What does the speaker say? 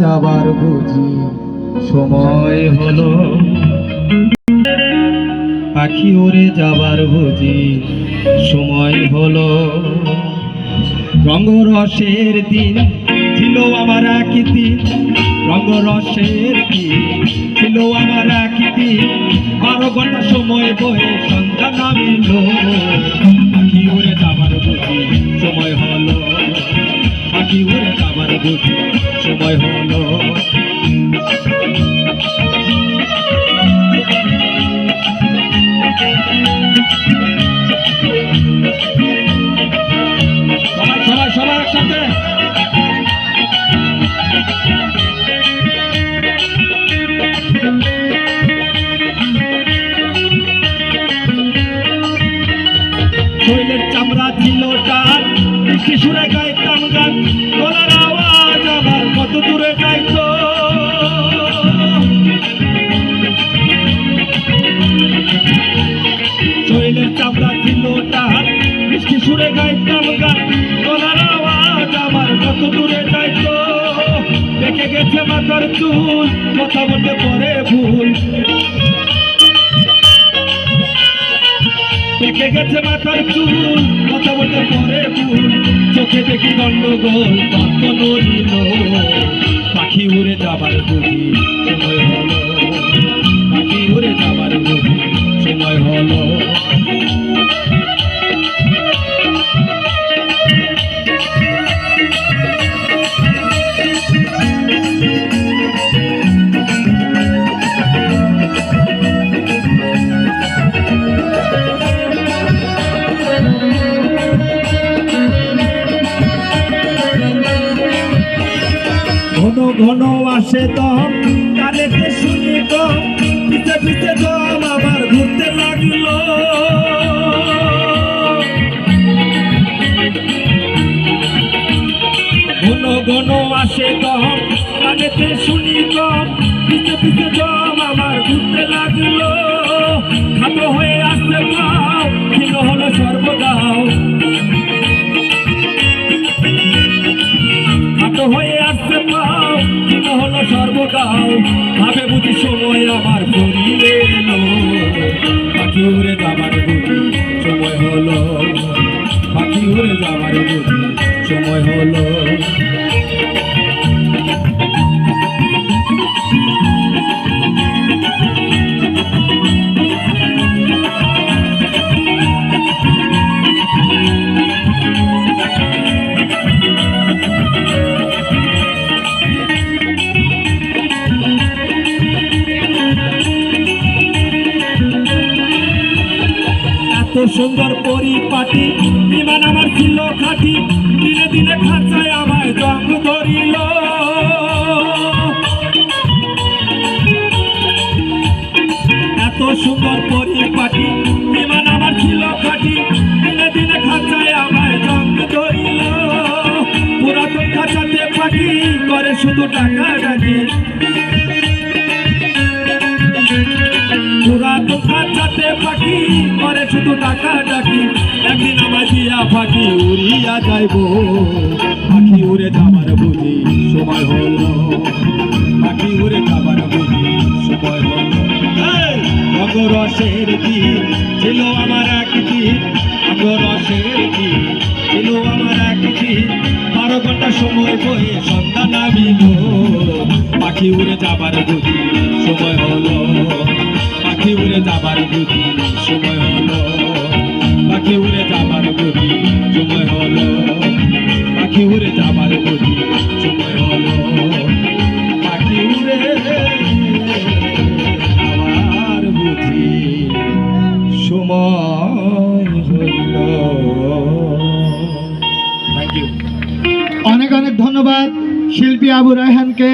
যাবার বুঝি সময় হলো, পাখি উড়ে যাবার বুঝি সময় হলো। রঙ্গরসের দিন ছিল আমার একই দিন, রঙ্গরসের দিন ছিল আমার একই দিন। 12 ঘন্টা সময় বয়ে সন্ধ্যা নামিল, পাখি উড়ে যাবার বুঝি সময় হলো, পাখি উড়ে যাবার বুঝি সময় হলো। সবাই সবাই একসাথে শৈলের চামড়া ছিল টান, বৃষ্টি সুরে গাইতাম গান, গলার আওয়াজ আমার কত দূরে যাইতো। শৈলের চামড়া ছিল টান, বৃষ্টি সুরে গাইতাম গান, গলার আওয়াজ আমার কত দূরে যাইতো। দেখে গেছে মাথার চুল, কথা বলতে পরে ভুল, দেখে গেছে মাথার চুল, কথা বলতে পরে ভুল। চোখে দেখি গন্ডগোল, তত্ত্ব নড়িল, পাখি উড়ে যাবার বুঝি সময় হলো, পাখি উড়ে যাবার বুঝি সময় হলো। ঘন ঘন আসে দম, কানেতে শুনি দম, পিছে পিছে দম আবার ঘুরতে লাগলো। ঘন ঘন আসে দম, কানেতে শুনি দম, পিছে পিছে দম আমার ঘুরতে লাগলো। খাটো হয়ে আসতে পাও, ক্ষীণ হলো সর্বদাও, খাটো হয়ে আসতে পাও, ক্ষীণ হলো সর্বদাও। ভাবে বুঝি সময় আমার ফুরিয়ে এলো, পাখি উড়ে যাবার বুঝি সময় হলো, পাখি উড়ে যাবার বুঝি সময় হলো। এত সুন্দর পরিপাটি, বিমান আমার ছিল খাঁটি, দিনে দিনে খাঁচায় আমায় জং ধরিল। এত সুন্দর পরিপাটি, বিমান আমার ছিল খাঁটি, দিনে দিনে খাঁচায় আমায় জং ধরিল। পুরাতন খাঁচাতে পাখি করে শুধু টাকা ডাকি, পুরাতন খাঁচাতে পাখি করে শুধু টাকা ডাকি। একদিন আমার দিয়া পাখি উড়িয়া যাইব, পাখি উড়ে যাবার বুঝি সময় হলো, পাখি উড়ে যাবার বুঝি সময় হলো। রঙ্গরসের দিন ছিল আমার একদিন, রঙ্গরসের দিন ছিল আমার একদিন। 12 ঘন্টা সময় বয়ে সন্ধ্যা নামিল, পাখি উড়ে যাবার বুঝি সময় হলো, পাখি উড়ে যাবার বুঝি সময় হলো, পাখি উড়ে যাবার বুঝি সময় হলো, পাখি উড়ে যাবার বুঝি সময় হলো, পাখি উড়ে যাবার বুঝি সময় হইল। Thank you. অনেক অনেক ধন্যবাদ শিল্পী আবু রায়হানকে।